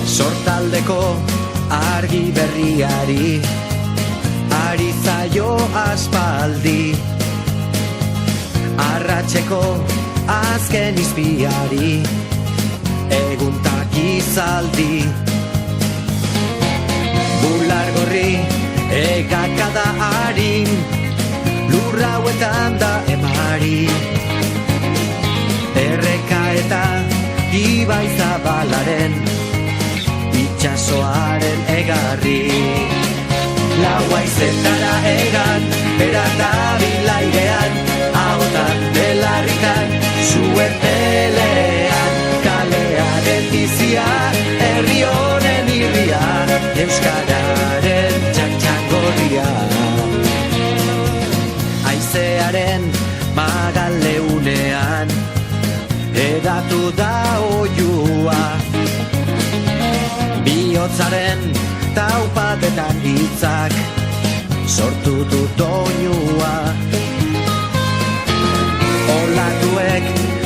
Sortaldeko argi berriari ari zaio aspaldi, arratseko azken izpiari eguntak izaldi. Bular gorri egakada harin, lurra hauetan da emari, erreka eta ibai zabalaren itxasoaren egarri. Laua izetara egan, bera da bilairean, ahotan belarritan, zuen pelean, kalearen bizia, herri honen irria, euskararen txantxangorria. Aizearen magaleunean, edatu da oiua, bihotzaren taupatetan hitzak sortu du doinua. Olatuek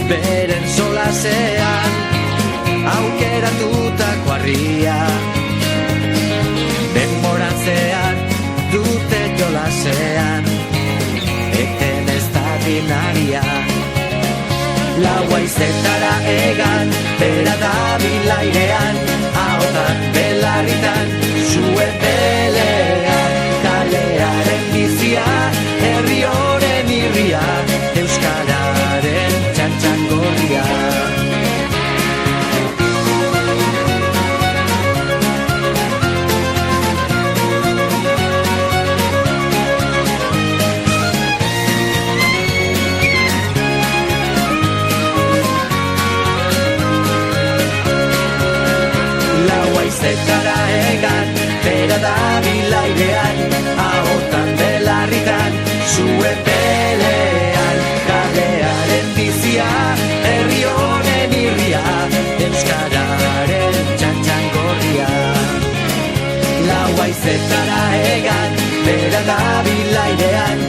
beren solasean aukeratutako harria, denboran zehar dute jolasean eten ez da binaria. Laua izetara egan, bera da bilairean, ahotan belarritan, zuen pelean, kalearen bizia, herri honen irria, euskararen txantxangorria. Zetara egan, bera da bilairean, ahotan belarritan, zuen pelean, kalearen bizia, herri honen irria, euskararen txantxangorria. Laua izetara egan, bera da bilairean,